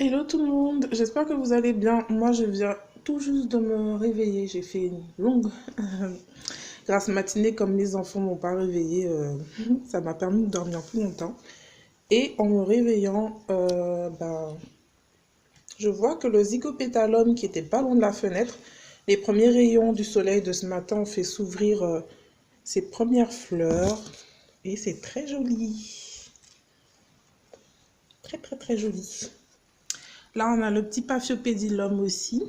Hello tout le monde, j'espère que vous allez bien. Moi je viens tout juste de me réveiller. J'ai fait une longue grasse matinée comme les enfants m'ont pas réveillée. Ça m'a permis de dormir plus longtemps. Et en me réveillant, je vois que le zygopétalum qui était pas loin de la fenêtre, les premiers rayons du soleil de ce matin ont fait s'ouvrir ses premières fleurs. Et c'est très joli. Très très très joli. Là, on a le petit Paphiopédilum aussi,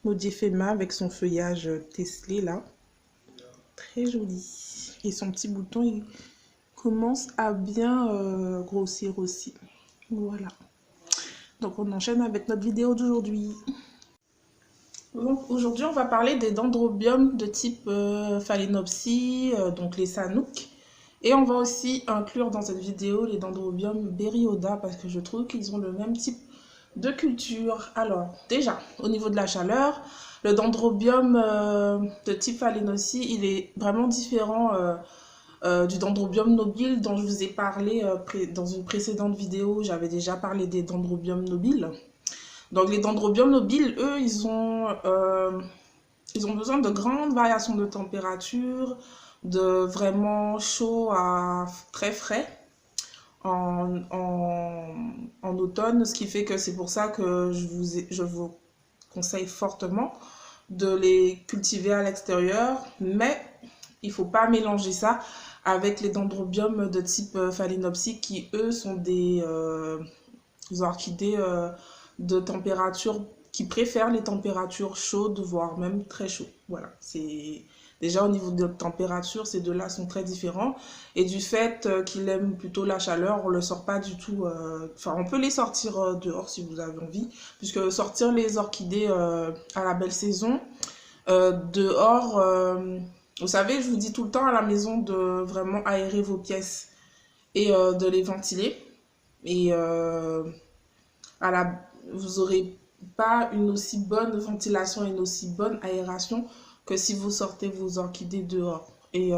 Modiphéma avec son feuillage tesselé là. Très joli. Et son petit bouton, il commence à bien grossir aussi. Voilà. Donc, on enchaîne avec notre vidéo d'aujourd'hui. Donc, aujourd'hui, on va parler des dendrobiums de type Phalaenopsis, donc les Sanouk. Et on va aussi inclure dans cette vidéo les dendrobiums Berryoda parce que je trouve qu'ils ont le même type de culture. Alors, déjà, au niveau de la chaleur, le dendrobium de type Phalaenopsis, il est vraiment différent du dendrobium nobile dont je vous ai parlé dans une précédente vidéo. J'avais déjà parlé des dendrobiums nobiles. Donc, les dendrobiums nobiles, eux, ils ont besoin de grandes variations de température, de vraiment chaud à très frais en automne, ce qui fait que c'est pour ça que je vous conseille fortement de les cultiver à l'extérieur, mais il ne faut pas mélanger ça avec les dendrobiums de type Phalaenopsis qui, eux, sont des orchidées de température qui préfèrent les températures chaudes, voire même très chaudes. Voilà, c'est déjà au niveau de la température, ces deux-là sont très différents. Et du fait qu'il aime plutôt la chaleur, on ne le sort pas du tout. Enfin, on peut les sortir dehors si vous avez envie, puisque sortir les orchidées à la belle saison, dehors, vous savez, je vous dis tout le temps à la maison de vraiment aérer vos pièces et de les ventiler. Et vous n'aurez pas une aussi bonne ventilation et une aussi bonne aération que si vous sortez vos orchidées dehors. Et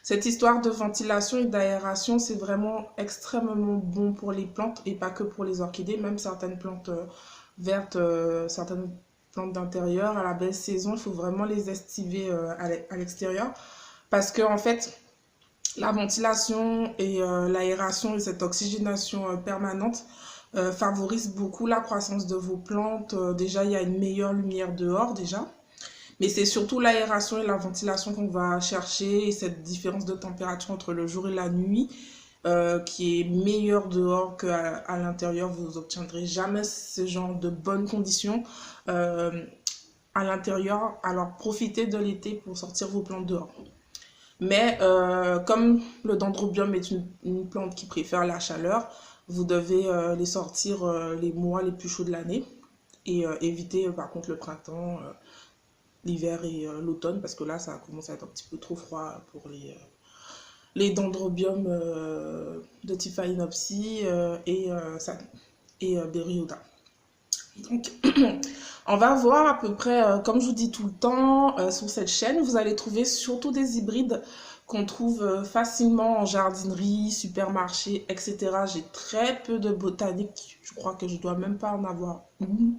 cette histoire de ventilation et d'aération, c'est vraiment extrêmement bon pour les plantes et pas que pour les orchidées, même certaines plantes vertes, certaines plantes d'intérieur, à la belle saison, il faut vraiment les estiver à l'extérieur parce que en fait, la ventilation et l'aération et cette oxygénation permanente favorise beaucoup la croissance de vos plantes. Déjà, il y a une meilleure lumière dehors déjà. Mais c'est surtout l'aération et la ventilation qu'on va chercher et cette différence de température entre le jour et la nuit qui est meilleure dehors qu'à l'intérieur. Vous n'obtiendrez jamais ce genre de bonnes conditions à l'intérieur. Alors profitez de l'été pour sortir vos plantes dehors. Mais comme le dendrobium est une plante qui préfère la chaleur, vous devez les sortir les mois les plus chauds de l'année et éviter par contre le printemps, l'hiver et l'automne parce que là ça commence à être un petit peu trop froid pour les dendrobiums de type Phalaenopsis et Berryoda. Donc, on va voir à peu près, comme je vous dis tout le temps, sur cette chaîne, vous allez trouver surtout des hybrides qu'on trouve facilement en jardinerie, supermarché, etc. J'ai très peu de botanique, je crois que je dois même pas en avoir une.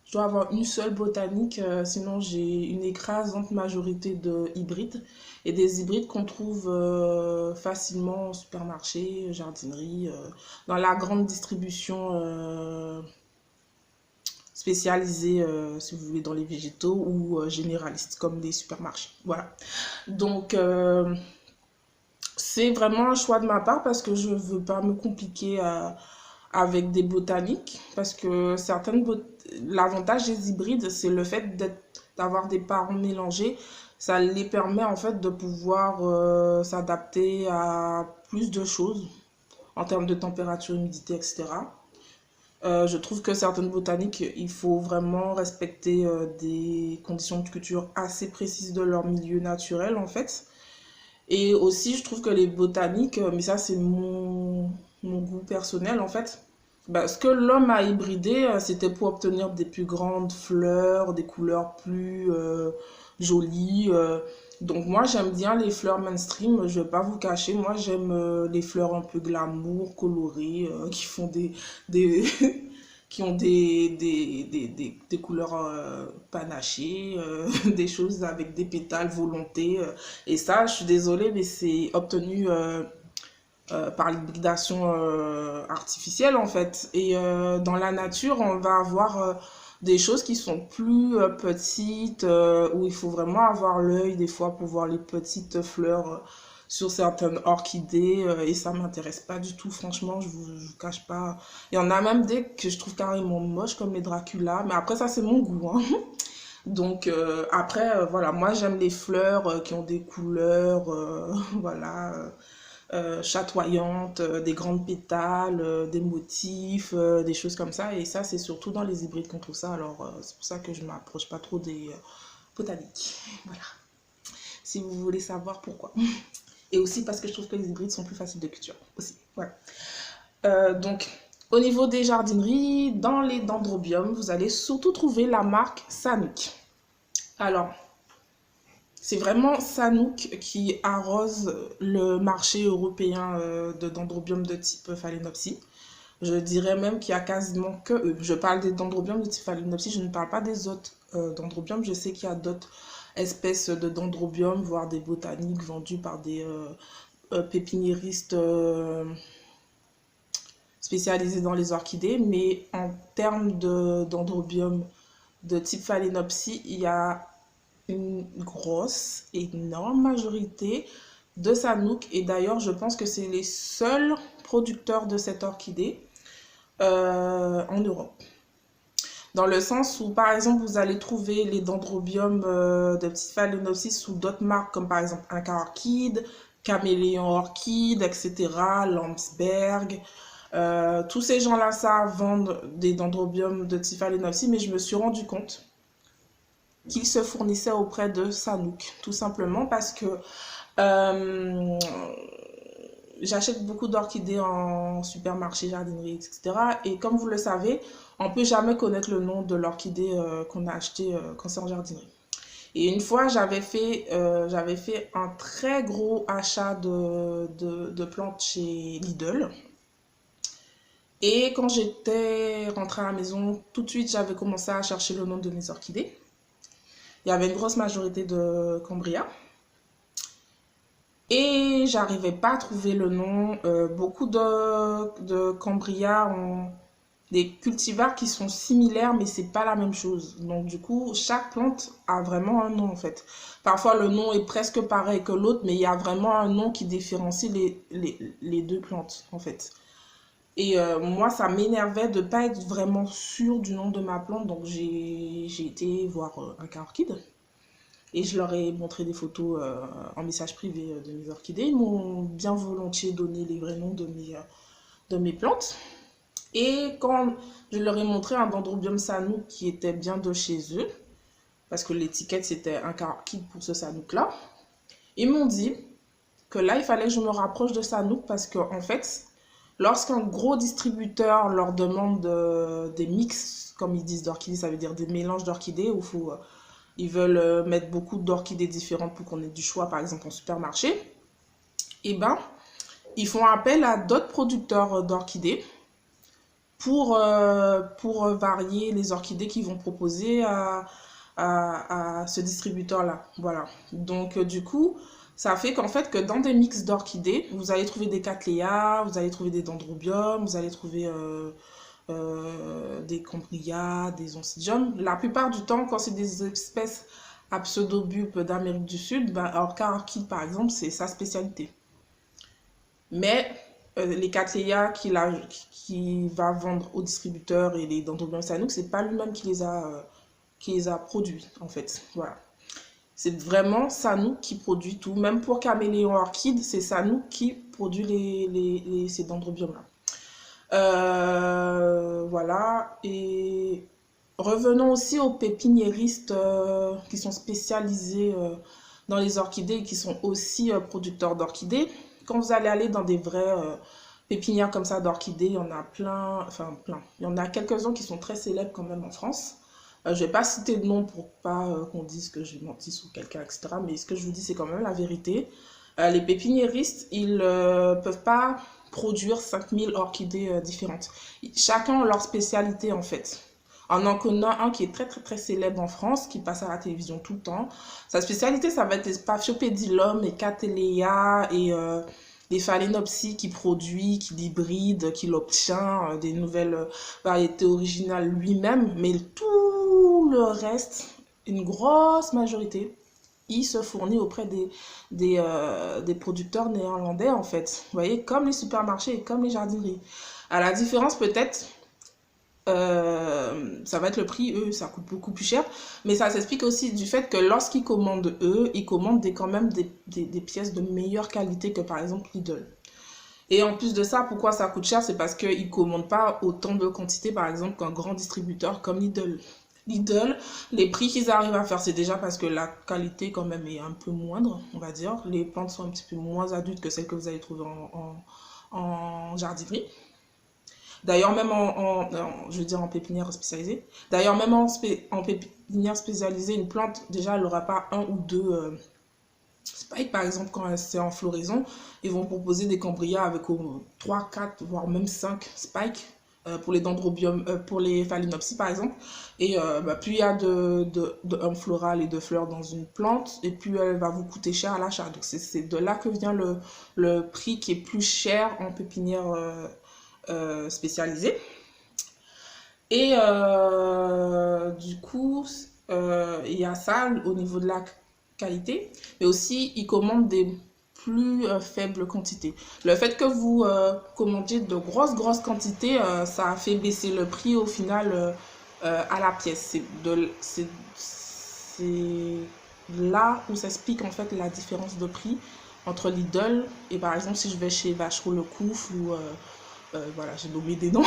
Je dois avoir une seule botanique, sinon j'ai une écrasante majorité de hybrides. Et des hybrides qu'on trouve facilement en supermarché, jardinerie, dans la grande distribution spécialisés, si vous voulez, dans les végétaux ou généralistes comme des supermarchés. Voilà. Donc, c'est vraiment un choix de ma part parce que je ne veux pas me compliquer avec des botaniques parce que l'avantage des hybrides, c'est le fait d'avoir des parents mélangés. Ça les permet en fait de pouvoir s'adapter à plus de choses en termes de température, humidité, etc. Je trouve que certaines botaniques, il faut vraiment respecter des conditions de culture assez précises de leur milieu naturel, en fait. Et aussi, je trouve que les botaniques, mais ça, c'est mon goût personnel, en fait. Bah, ce que l'homme a hybridé, c'était pour obtenir des plus grandes fleurs, des couleurs plus jolies. Donc moi, j'aime bien les fleurs mainstream, je vais pas vous cacher. Moi, j'aime les fleurs un peu glamour, colorées, qui font des qui ont des couleurs panachées, des choses avec des pétales volontés. Et ça, je suis désolée, mais c'est obtenu par l'hybridation artificielle en fait. Et dans la nature, on va avoir des choses qui sont plus petites, où il faut vraiment avoir l'œil des fois pour voir les petites fleurs sur certaines orchidées, et ça m'intéresse pas du tout, franchement, je vous cache pas. Il y en a même des que je trouve carrément moches comme les Dracula, mais après ça c'est mon goût, hein. Donc après, voilà, moi j'aime les fleurs qui ont des couleurs, voilà, chatoyantes, des grandes pétales, des motifs, des choses comme ça. Et ça, c'est surtout dans les hybrides qu'on trouve ça. Alors, c'est pour ça que je ne m'approche pas trop des botaniques. Voilà. Si vous voulez savoir pourquoi. Et aussi parce que je trouve que les hybrides sont plus faciles de culture. Aussi. Voilà. Donc, au niveau des jardineries, dans les dendrobiums, vous allez surtout trouver la marque Sanook. Alors, c'est vraiment Sanook qui arrose le marché européen de dendrobium de type Phalaenopsis. Je dirais même qu'il y a quasiment que eux. Je parle des dendrobiums de type Phalaenopsis, je ne parle pas des autres dendrobiums. Je sais qu'il y a d'autres espèces de dendrobium, voire des botaniques vendus par des pépiniéristes spécialisés dans les orchidées. Mais en termes de dendrobium de type Phalaenopsis, il y a une grosse, énorme majorité de Sanook. Et d'ailleurs, je pense que c'est les seuls producteurs de cette orchidée en Europe. Dans le sens où, par exemple, vous allez trouver les dendrobiums de petite Phalaenopsis sous d'autres marques, comme par exemple Inca Orchid, Caméléon Orchid, etc., Landsberg. Tous ces gens-là, ça, vendent des dendrobiums de type Phalaenopsis, mais je me suis rendu compte qu'ils se fournissaient auprès de Sanook, tout simplement parce que j'achète beaucoup d'orchidées en supermarché, jardinerie, etc. Et comme vous le savez, on ne peut jamais connaître le nom de l'orchidée qu'on a acheté quand c'est en jardinerie. Et une fois, j'avais fait un très gros achat de plantes chez Lidl. Et quand j'étais rentrée à la maison, tout de suite, j'avais commencé à chercher le nom de mes orchidées. Il y avait une grosse majorité de Cambria. Et j'arrivais pas à trouver le nom. Beaucoup de Cambria ont des cultivars qui sont similaires, mais c'est pas la même chose. Donc du coup, chaque plante a vraiment un nom en fait. Parfois le nom est presque pareil que l'autre, mais il y a vraiment un nom qui différencie les deux plantes en fait. Et moi, ça m'énervait de ne pas être vraiment sûre du nom de ma plante. Donc j'ai été voir un orchide. Et je leur ai montré des photos en message privé de mes orchidées. Ils m'ont bien volontiers donné les vrais noms de mes plantes. Et quand je leur ai montré un dendrobium Sanook qui était bien de chez eux, parce que l'étiquette c'était un orchide pour ce Sanook-là, ils m'ont dit que là, il fallait que je me rapproche de Sanook parce qu'en fait, lorsqu'un gros distributeur leur demande des mix, comme ils disent d'orchidées, ça veut dire des mélanges d'orchidées, où ils veulent mettre beaucoup d'orchidées différentes pour qu'on ait du choix, par exemple en supermarché, et ben, ils font appel à d'autres producteurs d'orchidées pour varier les orchidées qu'ils vont proposer à ce distributeur-là. Voilà. Donc, du coup, ça fait qu'en fait, que dans des mix d'orchidées, vous allez trouver des cattleyas, vous allez trouver des dendrobiums, vous allez trouver des Cambria, des oncidium. La plupart du temps, quand c'est des espèces à pseudobulbes d'Amérique du Sud, ben, Orca Orchid, par exemple, c'est sa spécialité. Mais les cattleyas qui va vendre au distributeur et les dendrobium Sanook, c'est pas lui-même qui les a produits, en fait. Voilà. C'est vraiment Sanook qui produit tout. Même pour Caméléon Orchid, c'est Sanook qui produit ces dendrobiums-là. Voilà. Et revenons aussi aux pépiniéristes qui sont spécialisés dans les orchidées et qui sont aussi producteurs d'orchidées. Quand vous allez aller dans des vraies pépinières comme ça d'orchidées, il y en a plein, enfin plein. Il y en a quelques-uns qui sont très célèbres quand même en France. Je ne vais pas citer de nom pour pas qu'on dise que j'ai menti sur quelqu'un, etc. Mais ce que je vous dis, c'est quand même la vérité. Les pépiniéristes, ils peuvent pas produire 5000 orchidées différentes. Chacun a leur spécialité en fait. On en connaît un qui est très très très célèbre en France, qui passe à la télévision tout le temps. Sa spécialité, ça va être les Spaphiopedilum et Cattleya et les Phalaenopsis qu'il produit, qu'il hybride, qu'il obtient des nouvelles variétés originales lui-même. Mais tout le reste, une grosse majorité, il se fournit auprès des producteurs néerlandais en fait. Vous voyez, comme les supermarchés et comme les jardineries. À la différence peut-être, ça va être le prix, eux, ça coûte beaucoup plus cher. Mais ça s'explique aussi du fait que lorsqu'ils commandent eux, ils commandent quand même des pièces de meilleure qualité que par exemple Lidl. Et en plus de ça, pourquoi ça coûte cher? C'est parce qu'ils ne commandent pas autant de quantité, par exemple, qu'un grand distributeur comme Lidl. Lidl, les prix qu'ils arrivent à faire, c'est déjà parce que la qualité quand même est un peu moindre, on va dire. Les plantes sont un petit peu moins adultes que celles que vous allez trouver en jardinerie. D'ailleurs, même je veux dire en pépinière spécialisée. D'ailleurs, même en pépinière spécialisée, une plante, déjà, elle n'aura pas un ou deux spikes. Par exemple, quand c'est en floraison, ils vont proposer des cambrias avec 3, 4, voire même 5 spikes pour les dendrobium, pour les phalaenopsis par exemple. Et plus il y a de floral et de fleurs dans une plante, et plus elle va vous coûter cher à l'achat. Donc c'est de là que vient le prix qui est plus cher en pépinière spécialisée. Et du coup, il y a ça au niveau de la qualité, mais aussi ils commandent des plus faibles quantités. Le fait que vous commandiez de grosses quantités, ça a fait baisser le prix au final à la pièce. C'est là où s'explique en fait la différence de prix entre Lidl et par exemple si je vais chez Vacheron Lecouf ou voilà, j'ai nommé des noms,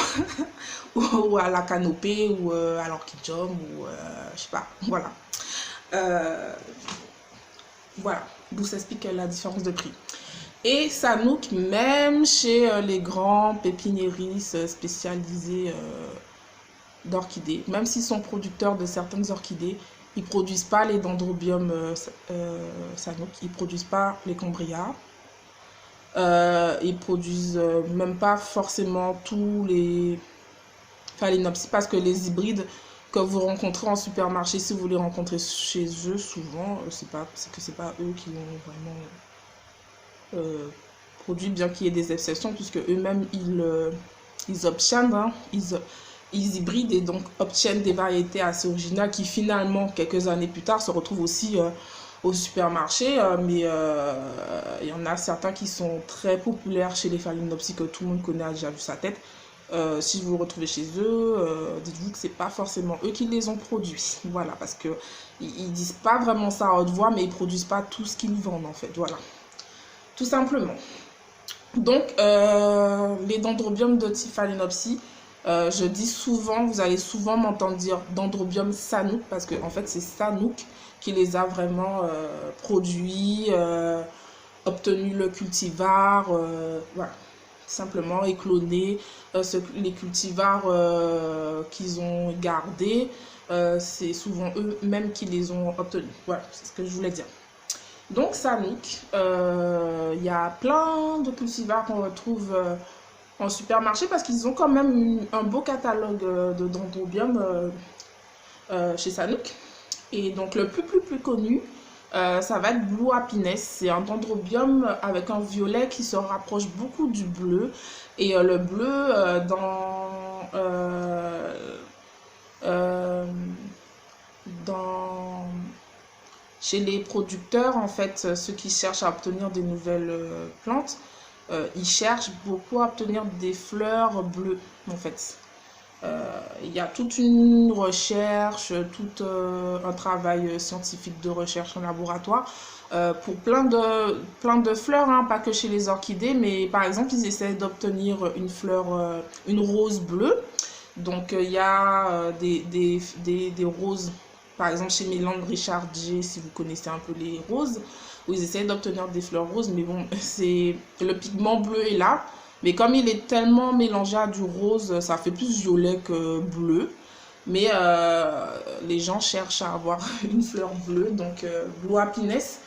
ou à la Canopée, ou à l'Orchidjum, ou je sais pas, voilà. Voilà, d'où s'explique la différence de prix. Et Sanook, même chez les grands pépiniéristes spécialisés d'orchidées, même s'ils sont producteurs de certaines orchidées, ils ne produisent pas les dendrobium Sanook, ils ne produisent pas les cambrias. Ils produisent même pas forcément tous les phalaenopsis parce que les hybrides que vous rencontrez en supermarché, si vous les rencontrez chez eux, souvent, c'est que c'est pas eux qui l'ont vraiment produit, bien qu'il y ait des exceptions, puisque eux-mêmes ils obtiennent, hein, ils hybrident et donc obtiennent des variétés assez originales qui finalement, quelques années plus tard, se retrouvent aussi au supermarché, mais il y en a certains qui sont très populaires chez les phalaenopsis que tout le monde connaît, a déjà vu sa tête. Si vous le retrouvez chez eux, dites-vous que c'est pas forcément eux qui les ont produits. Voilà, parce que ils disent pas vraiment ça à haute voix, mais ils produisent pas tout ce qu'ils vendent en fait. Voilà, tout simplement. Donc, les dendrobium de type phalaenopsis, je dis souvent, vous allez souvent m'entendre dire dendrobium Sanook, parce que en fait c'est Sanook qui les a vraiment produits, obtenu le cultivar, voilà, simplement écloné. Les cultivars qu'ils ont gardés, c'est souvent eux-mêmes qui les ont obtenus. Voilà, c'est ce que je voulais dire. Donc Sanook, il y a plein de cultivars qu'on retrouve en supermarché parce qu'ils ont quand même un beau catalogue de dendrobium chez Sanook. Et donc le plus connu, ça va être Blue Happiness. C'est un dendrobium avec un violet qui se rapproche beaucoup du bleu. Et le bleu chez les producteurs, en fait, ceux qui cherchent à obtenir des nouvelles plantes, ils cherchent beaucoup à obtenir des fleurs bleues, en fait. Il y a toute une recherche, tout un travail scientifique de recherche en laboratoire pour plein de fleurs, hein, pas que chez les orchidées, mais par exemple, ils essaient d'obtenir une fleur, une rose bleue. Donc, il y a des roses, par exemple, chez Mélandre Richard G, si vous connaissez un peu les roses, où ils essaient d'obtenir des fleurs roses, mais bon, le pigment bleu est là. Mais comme il est tellement mélangé à du rose, ça fait plus violet que bleu. Mais les gens cherchent à avoir une fleur bleue, donc Blue Happiness.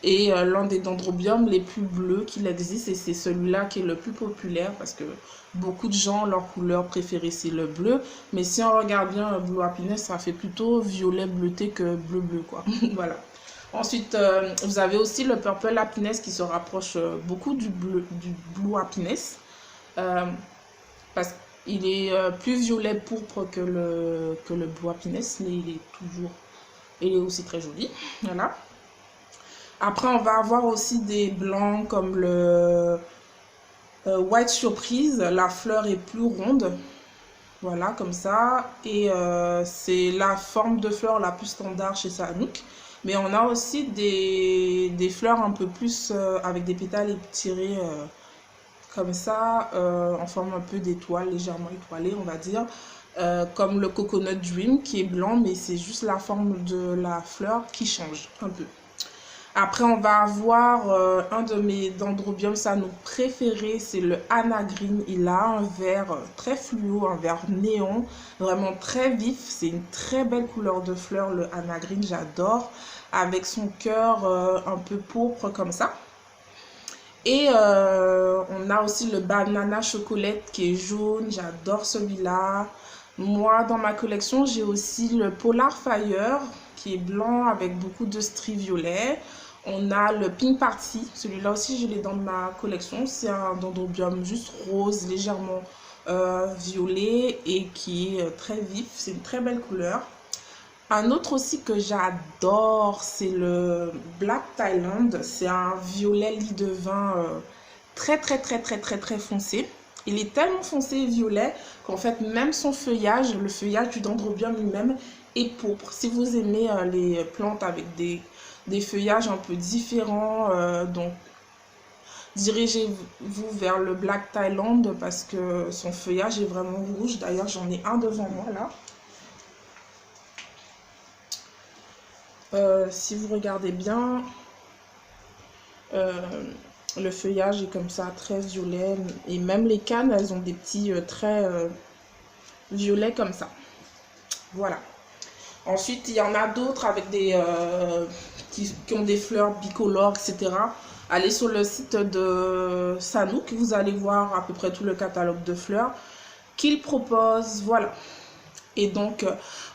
et l'un des dendrobiums les plus bleus qu'il existe, et c'est celui-là qui est le plus populaire parce que beaucoup de gens, leur couleur préférée c'est le bleu, mais si on regarde bien Blue Happiness, ça fait plutôt violet bleuté que bleu bleu quoi. Voilà. Ensuite, vous avez aussi le Purple Happiness qui se rapproche beaucoup du Blue Happiness parce qu'il est plus violet pourpre que le Blue Happiness, mais il est aussi très joli. Voilà. Après, on va avoir aussi des blancs comme le White Surprise. La fleur est plus ronde. Voilà, comme ça. Et c'est la forme de fleur la plus standard chez Sanook. Mais on a aussi des fleurs un peu plus avec des pétales étirés comme ça, en forme un peu d'étoile, légèrement étoilée, on va dire. Comme le Coconut Dream qui est blanc, mais c'est juste la forme de la fleur qui change un peu. Après, on va avoir un de mes dendrobiums Sanook préférés, c'est le Anna Green. Il a un vert très fluo, un vert néon, vraiment très vif. C'est une très belle couleur de fleur, le Anna Green, j'adore. Avec son cœur un peu pourpre comme ça. Et on a aussi le Banana Chocolate qui est jaune, j'adore celui-là. Moi, dans ma collection, j'ai aussi le Polar Fire qui est blanc avec beaucoup de stries violets. On a le Pink Party, celui-là aussi je l'ai dans ma collection. C'est un dendrobium juste rose, légèrement violet et qui est très vif. C'est une très belle couleur. Un autre aussi que j'adore, c'est le Black Thailand. C'est un violet lit de vin très foncé. Il est tellement foncé et violet qu'en fait même son feuillage, le feuillage du dendrobium lui-même est pourpre. Si vous aimez les plantes avec des feuillages un peu différents, donc dirigez-vous vers le Black Thailand parce que son feuillage est vraiment rouge. D'ailleurs, j'en ai un devant moi là. Si vous regardez bien, le feuillage est comme ça, très violet. Et même les cannes, elles ont des petits traits violets comme ça. Voilà. Ensuite, il y en a d'autres avec qui ont des fleurs bicolores, etc. Allez sur le site de Sanook, vous allez voir à peu près tout le catalogue de fleurs qu'il propose. Voilà. Et donc,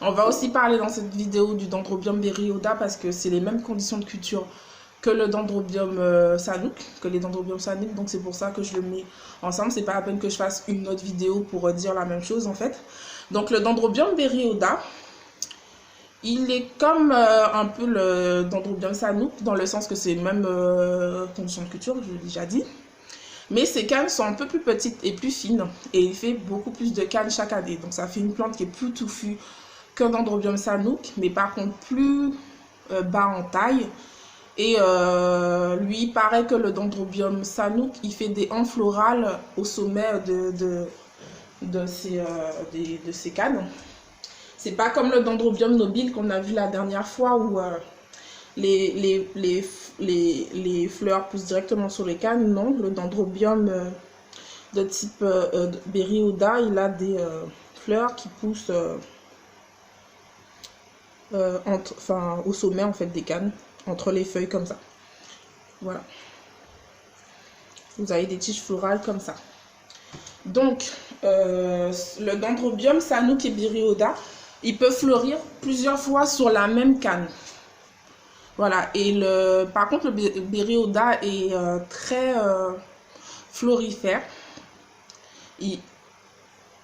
on va aussi parler dans cette vidéo du dendrobium Berry Oda parce que c'est les mêmes conditions de culture que le dendrobium Sanook, que les dendrobiums Sanook. Donc, c'est pour ça que je le mets ensemble. C'est pas la peine que je fasse une autre vidéo pour dire la même chose en fait. Donc, le dendrobium Berry Oda, il est comme un peu le dendrobium Sanook dans le sens que c'est les mêmes conditions de culture, je l'ai déjà dit. Mais ces cannes sont un peu plus petites et plus fines et il fait beaucoup plus de cannes chaque année. Donc ça fait une plante qui est plus touffue qu'un dendrobium Sanook, mais par contre plus bas en taille. Et lui, il paraît que le dendrobium Sanook, il fait des hanches florales au sommet de ces cannes. C'est pas comme le dendrobium nobile qu'on a vu la dernière fois où les fleurs poussent directement sur les cannes. Non, le dendrobium de type Berry Oda, il a des fleurs qui poussent au sommet en fait des cannes, entre les feuilles comme ça. Voilà. Vous avez des tiges florales comme ça. Donc, le dendrobium Sanook et Berry Oda, il peut fleurir plusieurs fois sur la même canne. Voilà, et par contre, le Berry Oda est très florifère. Il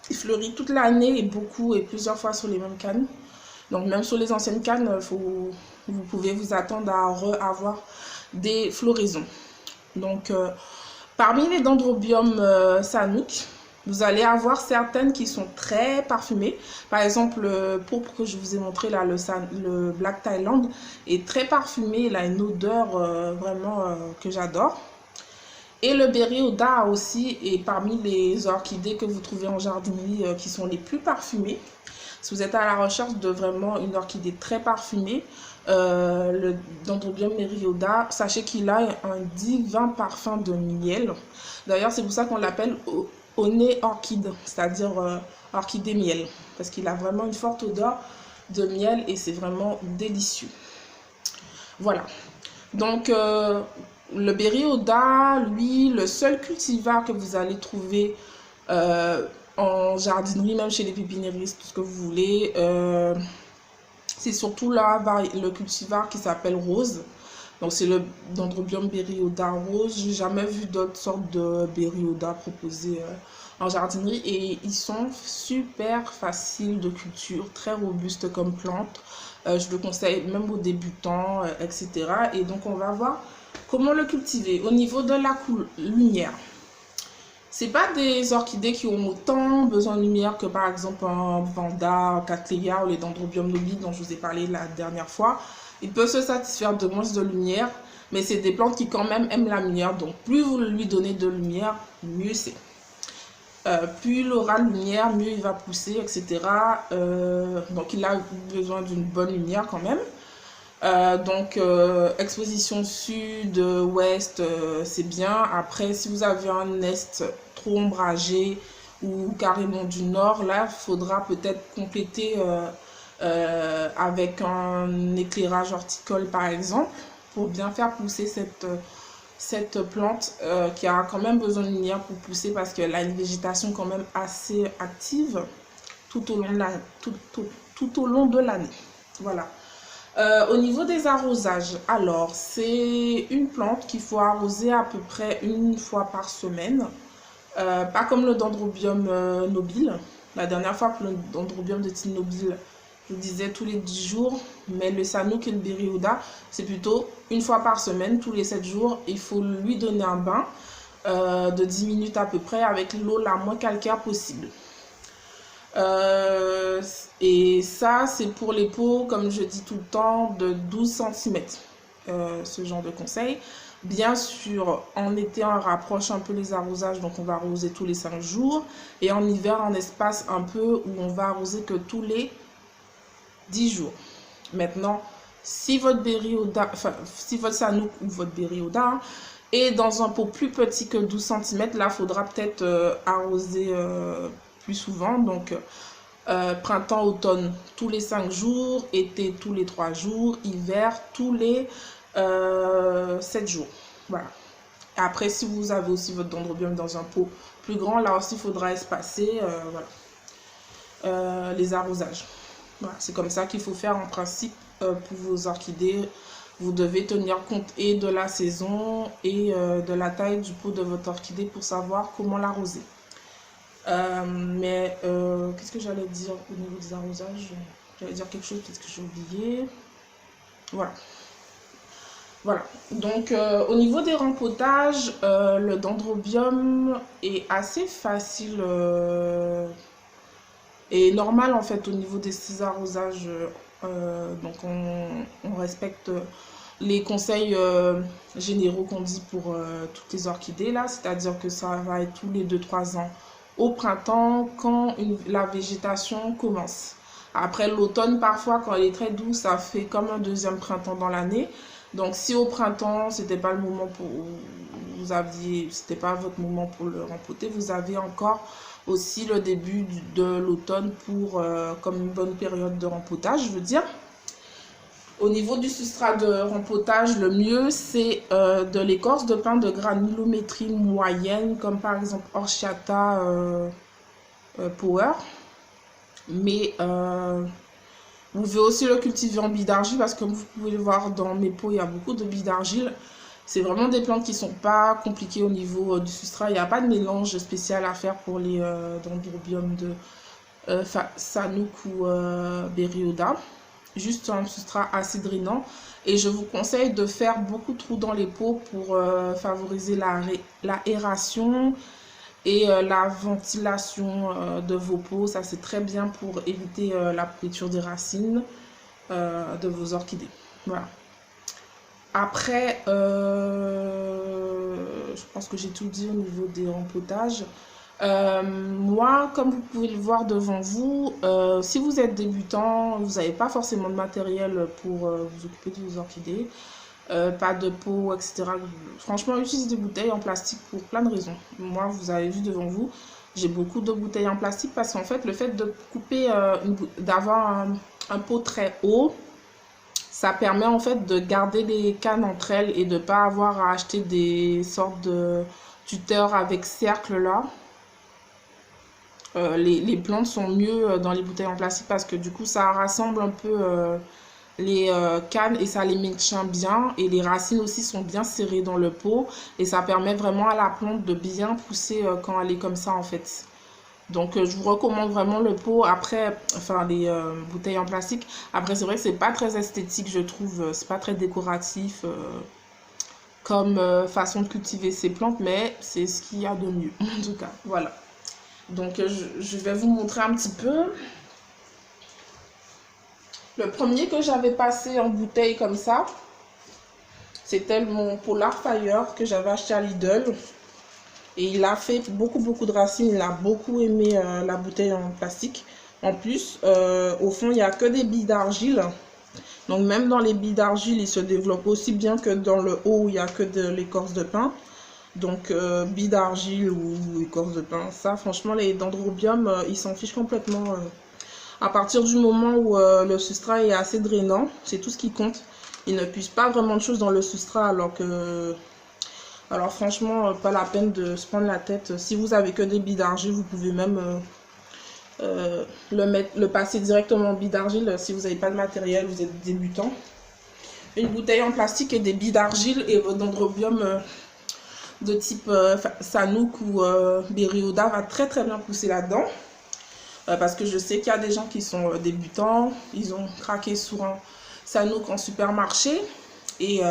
fleurit toute l'année et beaucoup et plusieurs fois sur les mêmes cannes. Donc, même sur les anciennes cannes, vous pouvez vous attendre à avoir des floraisons. Donc, parmi les dendrobiums Sanook, vous allez avoir certaines qui sont très parfumées. Par exemple, le pourpre que je vous ai montré là, le Black Thailand, est très parfumé. Il a une odeur vraiment que j'adore. Et le Berry Oda aussi est parmi les orchidées que vous trouvez en jardinerie qui sont les plus parfumées. Si vous êtes à la recherche de vraiment une orchidée très parfumée, le dendrobium Berry Oda, sachez qu'il a un divin parfum de miel. D'ailleurs, c'est pour ça qu'on l'appelle Honey Orchid, c'est-à-dire orchidée miel, parce qu'il a vraiment une forte odeur de miel et c'est vraiment délicieux. Voilà. Donc, le Berry-Oda, lui, le seul cultivar que vous allez trouver en jardinerie, même chez les pépiniéristes, tout ce que vous voulez, c'est surtout là le cultivar qui s'appelle rose. Donc, c'est le Dendrobium Berry-Oda rose. J'ai jamais vu d'autres sortes de Berry-Oda proposées en jardinerie. Et ils sont super faciles de culture, très robustes comme plante. Je le conseille même aux débutants, etc. Et donc, on va voir comment le cultiver. Au niveau de la lumière, c'est pas des orchidées qui ont autant besoin de lumière que par exemple un Vanda, un Cattleya ou les Dendrobium nobile dont je vous ai parlé la dernière fois. Il peut se satisfaire de moins de lumière, mais c'est des plantes qui quand même aiment la lumière. Donc plus vous lui donnez de lumière, mieux c'est. Plus il aura de lumière, mieux il va pousser, etc. Donc il a besoin d'une bonne lumière quand même. Exposition sud, ouest, c'est bien. Après, si vous avez un est trop ombragé ou carrément du nord, là, il faudra peut-être compléter avec un éclairage horticole, par exemple, pour bien faire pousser cette plante qui a quand même besoin de lumière pour pousser parce qu'elle a une végétation quand même assez active tout au long de l'année. Voilà. Au niveau des arrosages, alors c'est une plante qu'il faut arroser à peu près une fois par semaine. Pas comme le Dendrobium nobile. La dernière fois, pour le Dendrobium de type nobile, je vous disais tous les 10 jours. Mais le Sanook et le Berry-Oda, c'est plutôt une fois par semaine, tous les 7 jours. Il faut lui donner un bain de 10 minutes à peu près avec l'eau la moins calcaire possible. Et ça, c'est pour les pots, comme je dis tout le temps, de 12 cm. Ce genre de conseil. Bien sûr, en été, on rapproche un peu les arrosages, donc on va arroser tous les 5 jours. Et en hiver, on espace un peu où on va arroser que tous les 10 jours. Maintenant, si votre Berry-Oda, si votre Sanook ou votre Berry-Oda est dans un pot plus petit que 12 cm, là, il faudra peut-être arroser plus souvent. Donc, printemps, automne, tous les 5 jours, été, tous les 3 jours, hiver, tous les 7 jours. Voilà. Après, si vous avez aussi votre dendrobium dans un pot plus grand, là aussi, il faudra espacer les arrosages. Voilà. C'est comme ça qu'il faut faire en principe pour vos orchidées. Vous devez tenir compte et de la saison et de la taille du pot de votre orchidée pour savoir comment l'arroser. Qu'est-ce que j'allais dire au niveau des arrosages? J'allais dire quelque chose, peut-être que j'ai oublié. Voilà. Voilà. Donc, au niveau des rempotages, le dendrobium est assez facile et normal en fait au niveau des arrosages. Donc, on respecte les conseils généraux qu'on dit pour toutes les orchidées là, c'est-à-dire que ça va être tous les 2-3 ans au printemps quand la végétation commence. Après l'automne, parfois, quand elle est très douce, ça fait comme un deuxième printemps dans l'année. Donc, si au printemps, c'était pas le moment pour c'était pas votre moment pour le rempoter, vous avez encore aussi le début de l'automne pour comme une bonne période de rempotage, je veux dire. Au niveau du substrat de rempotage, le mieux, c'est de l'écorce de pin de granulométrie moyenne, comme par exemple Horchata Power. Mais vous pouvez aussi le cultiver en billes d'argile, parce que comme vous pouvez le voir dans mes pots, il y a beaucoup de billes d'argile. C'est vraiment des plantes qui ne sont pas compliquées au niveau du substrat. Il n'y a pas de mélange spécial à faire pour les dendrobium de Sanook ou Berry-Oda. Juste un substrat assez drainant. Et je vous conseille de faire beaucoup de trous dans les pots pour favoriser l'aération et la ventilation de vos pots. Ça, c'est très bien pour éviter la pourriture des racines de vos orchidées. Voilà. Après, je pense que j'ai tout dit au niveau des rempotages. Moi, comme vous pouvez le voir devant vous, si vous êtes débutant, vous n'avez pas forcément de matériel pour vous occuper de vos orchidées, pas de pot, etc. Franchement, utilisez des bouteilles en plastique pour plein de raisons. Moi, vous avez vu devant vous, j'ai beaucoup de bouteilles en plastique parce qu'en fait, le fait de couper, d'avoir un pot très haut, Ça permet en fait de garder les cannes entre elles et de ne pas avoir à acheter des sortes de tuteurs avec cercle là. Les plantes sont mieux dans les bouteilles en plastique parce que du coup ça rassemble un peu les cannes et ça les maintient bien, et les racines aussi sont bien serrées dans le pot et ça permet vraiment à la plante de bien pousser quand elle est comme ça en fait. Donc je vous recommande vraiment le pot. Après, enfin les bouteilles en plastique. Après c'est vrai que c'est pas très esthétique, je trouve, c'est pas très décoratif comme façon de cultiver ces plantes, mais c'est ce qu'il y a de mieux en tout cas. Voilà. Donc je vais vous montrer un petit peu. Le premier que j'avais passé en bouteille comme ça, c'était mon Polar Fire que j'avais acheté à Lidl. Et il a fait beaucoup de racines. Il a beaucoup aimé la bouteille en plastique. En plus, au fond, il n'y a que des billes d'argile. Donc même dans les billes d'argile, il se développe aussi bien que dans le haut où il n'y a que de l'écorce de pin. Donc billes d'argile ou écorce de pin, ça franchement les dendrobiums, ils s'en fichent complètement. À partir du moment où le substrat est assez drainant, c'est tout ce qui compte. Ils ne puissent pas vraiment de choses dans le substrat alors franchement, pas la peine de se prendre la tête. Si vous avez que des billes d'argile, vous pouvez même le passer directement en billes d'argile si vous n'avez pas de matériel, vous êtes débutant. Une bouteille en plastique et des billes d'argile et vos dendrobium de type Sanook ou Berryoda va très bien pousser là-dedans. Parce que je sais qu'il y a des gens qui sont débutants, ils ont craqué sur un Sanook en supermarché et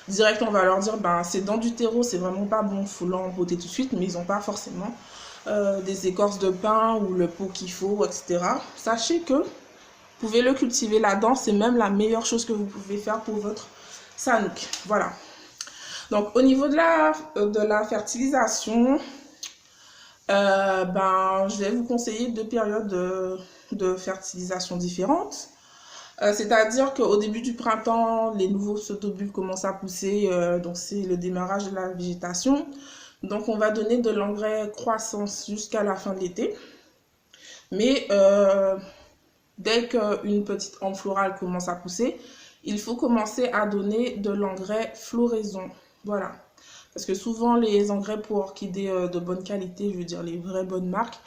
direct on va leur dire ben c'est dans du terreau, c'est vraiment pas bon, faut l'embotter tout de suite, mais ils n'ont pas forcément des écorces de pin ou le pot qu'il faut, etc. Sachez que vous pouvez le cultiver là-dedans, c'est même la meilleure chose que vous pouvez faire pour votre Sanook. Voilà. Donc au niveau de la fertilisation, je vais vous conseiller deux périodes de fertilisation différentes. C'est-à-dire qu'au début du printemps, les nouveaux pseudobulbes commencent à pousser, donc c'est le démarrage de la végétation. Donc on va donner de l'engrais croissance jusqu'à la fin de l'été. Mais dès qu'une petite hampe florale commence à pousser, il faut commencer à donner de l'engrais floraison. Voilà. Parce que souvent, les engrais pour orchidées de bonne qualité, je veux dire les vraies bonnes marques,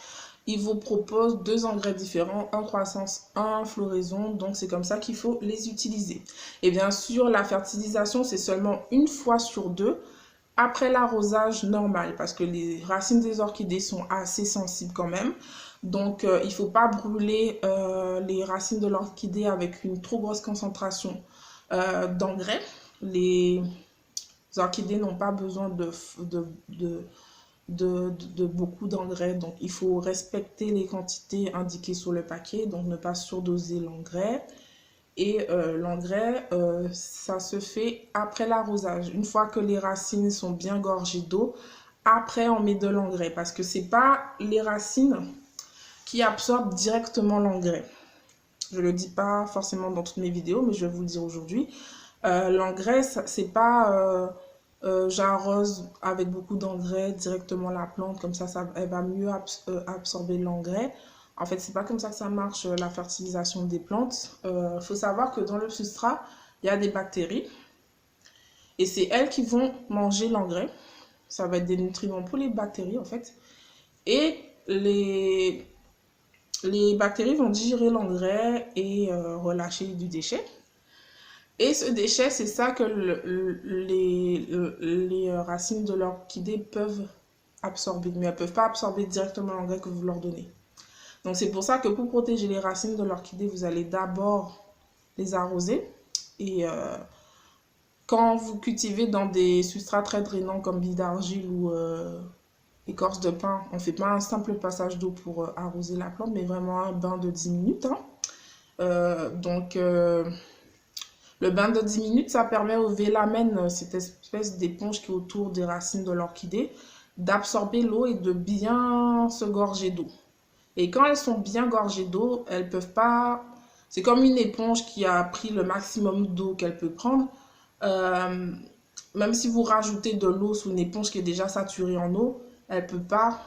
ils vous proposent deux engrais différents, un croissance, un floraison. Donc, c'est comme ça qu'il faut les utiliser. Et bien sûr, la fertilisation, c'est seulement une fois sur deux après l'arrosage normal. Parce que les racines des orchidées sont assez sensibles quand même. Donc, il ne faut pas brûler les racines de l'orchidée avec une trop grosse concentration d'engrais. Les orchidées n'ont pas besoin de beaucoup d'engrais, donc il faut respecter les quantités indiquées sur le paquet, donc ne pas surdoser l'engrais. Et l'engrais, ça se fait après l'arrosage. Une fois que les racines sont bien gorgées d'eau, après on met de l'engrais, parce que c'est pas les racines qui absorbent directement l'engrais. Je le dis pas forcément dans toutes mes vidéos, mais je vais vous le dire aujourd'hui. L'engrais, c'est pas j'arrose avec beaucoup d'engrais directement la plante, comme ça elle va mieux absorber l'engrais. En fait, c'est pas comme ça que ça marche la fertilisation des plantes. Faut savoir que dans le substrat, il y a des bactéries et c'est elles qui vont manger l'engrais. Ça va être des nutriments pour les bactéries en fait. Et les bactéries vont digérer l'engrais et relâcher du déchet. Et ce déchet, c'est ça que les racines de l'orchidée peuvent absorber. Mais elles ne peuvent pas absorber directement l'engrais que vous leur donnez. Donc c'est pour ça que pour protéger les racines de l'orchidée, vous allez d'abord les arroser. Et quand vous cultivez dans des substrats très drainants comme billes d'argile ou écorce de pin, on ne fait pas un simple passage d'eau pour arroser la plante, mais vraiment un bain de 10 minutes. Le bain de 10 minutes, ça permet au vélamen, cette espèce d'éponge qui est autour des racines de l'orchidée, d'absorber l'eau et de bien se gorger d'eau. Et quand elles sont bien gorgées d'eau, elles peuvent pas... C'est comme une éponge qui a pris le maximum d'eau qu'elle peut prendre. Même si vous rajoutez de l'eau sous une éponge qui est déjà saturée en eau, elle peut pas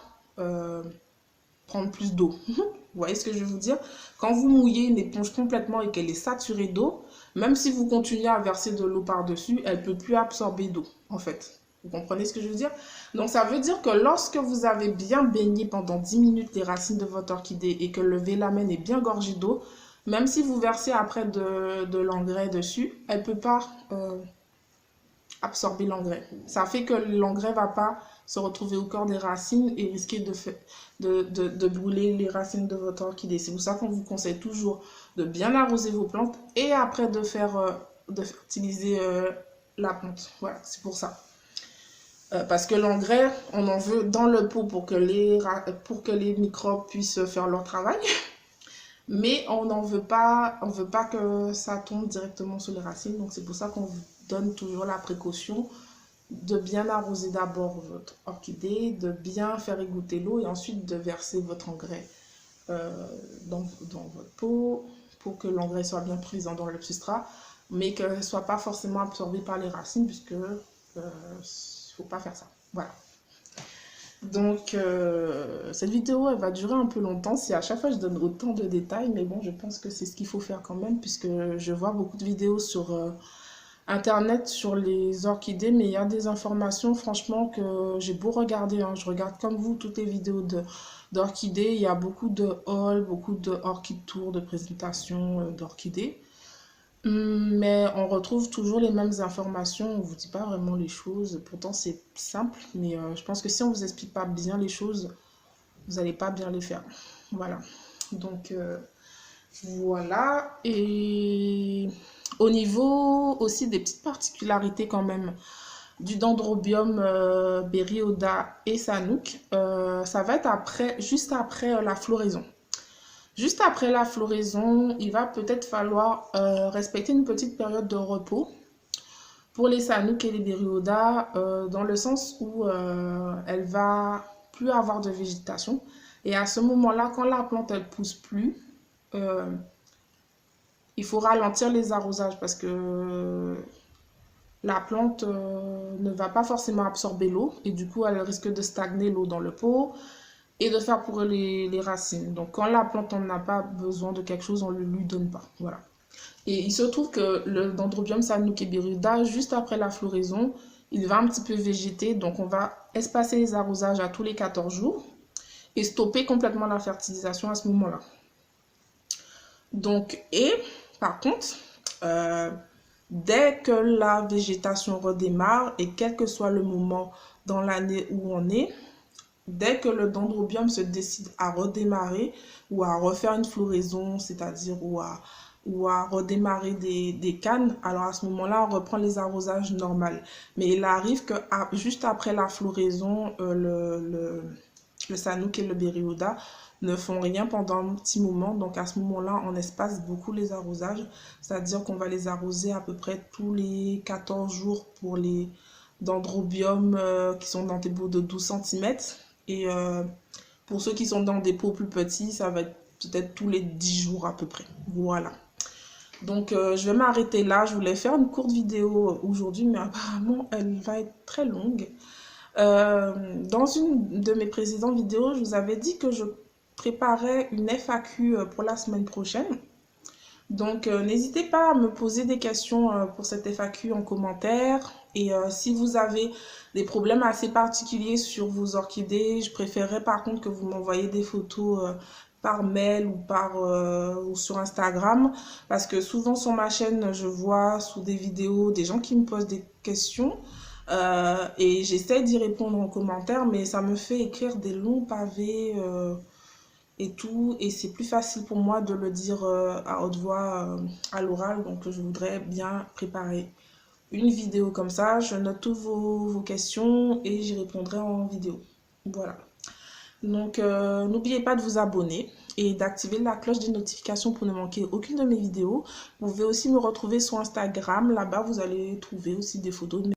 prendre plus d'eau. Vous voyez ce que je veux vous dire? Quand vous mouillez une éponge complètement et qu'elle est saturée d'eau, même si vous continuez à verser de l'eau par-dessus, elle ne peut plus absorber d'eau, en fait. Vous comprenez ce que je veux dire? Donc, ça veut dire que lorsque vous avez bien baigné pendant 10 minutes les racines de votre orchidée et que le vélamen est bien gorgé d'eau, même si vous versez après de l'engrais dessus, elle ne peut pas absorber l'engrais. Ça fait que l'engrais ne va pas se retrouver au corps des racines et risquer de brûler les racines de votre orchidée. C'est pour ça qu'on vous conseille toujours de bien arroser vos plantes et après de fertiliser la plante. Voilà, c'est pour ça. Parce que l'engrais, on en veut dans le pot pour que les microbes puissent faire leur travail. Mais on veut pas que ça tombe directement sur les racines. Donc c'est pour ça qu'on vous donne toujours la précaution de bien arroser d'abord votre orchidée, de bien faire égoutter l'eau et ensuite de verser votre engrais dans votre pot pour que l'engrais soit bien présent dans le substrat, mais que ne soit pas forcément absorbé par les racines puisque faut pas faire ça. Voilà. Donc, cette vidéo, elle va durer un peu longtemps si à chaque fois je donne autant de détails, mais bon, je pense que c'est ce qu'il faut faire quand même, puisque je vois beaucoup de vidéos sur Internet sur les orchidées, mais il y a des informations, franchement, que j'ai beau regarder, hein, je regarde comme vous toutes les vidéos d'orchidées, il y a beaucoup de hauls, beaucoup de orchid tours, de présentations d'orchidées. Mais on retrouve toujours les mêmes informations, on ne vous dit pas vraiment les choses. Pourtant, c'est simple, mais je pense que si on ne vous explique pas bien les choses, vous n'allez pas bien les faire. Voilà. Donc, voilà. Et au niveau aussi des petites particularités quand même du Dendrobium Berryoda et Sanook, ça va être juste après la floraison. Juste après la floraison, il va peut-être falloir respecter une petite période de repos pour les Sanook et les Berryoda, dans le sens où elle va plus avoir de végétation. Et à ce moment-là, quand la plante elle pousse plus, il faut ralentir les arrosages parce que la plante ne va pas forcément absorber l'eau et du coup elle risque de stagner l'eau dans le pot et de faire pourrir les racines. Donc quand la plante n'en a pas besoin de quelque chose, on ne lui donne pas. Voilà. Et il se trouve que le Dendrobium Sanook et Berryoda, juste après la floraison, il va un petit peu végéter. Donc on va espacer les arrosages à tous les 14 jours et stopper complètement la fertilisation à ce moment-là. Donc, et par contre, dès que la végétation redémarre et quel que soit le moment dans l'année où on est, dès que le dendrobium se décide à redémarrer ou à refaire une floraison, c'est-à-dire ou à redémarrer des cannes, alors à ce moment-là, on reprend les arrosages normaux. Mais il arrive que juste après la floraison, le Sanook et le Berryoda ne font rien pendant un petit moment. Donc à ce moment-là, on espace beaucoup les arrosages, c'est-à-dire qu'on va les arroser à peu près tous les 14 jours pour les dendrobium qui sont dans des pots de 12 cm. Et pour ceux qui sont dans des pots plus petits, ça va être peut-être tous les 10 jours à peu près. Voilà. Donc, je vais m'arrêter là. Je voulais faire une courte vidéo aujourd'hui, mais apparemment, elle va être très longue. Dans une de mes précédentes vidéos, je vous avais dit que je préparais une FAQ pour la semaine prochaine. Donc, n'hésitez pas à me poser des questions pour cette FAQ en commentaire. Et si vous avez des problèmes assez particuliers sur vos orchidées, je préférerais par contre que vous m'envoyiez des photos par mail ou sur Instagram. Parce que souvent sur ma chaîne, je vois sous des vidéos des gens qui me posent des questions. Et j'essaie d'y répondre en commentaire, mais ça me fait écrire des longs pavés et tout, et c'est plus facile pour moi de le dire à haute voix, à l'oral, donc je voudrais bien préparer une vidéo comme ça, je note toutes vos questions et j'y répondrai en vidéo. Voilà. Donc n'oubliez pas de vous abonner et d'activer la cloche des notifications pour ne manquer aucune de mes vidéos. Vous pouvez aussi me retrouver sur Instagram, là-bas vous allez trouver aussi des photos de mes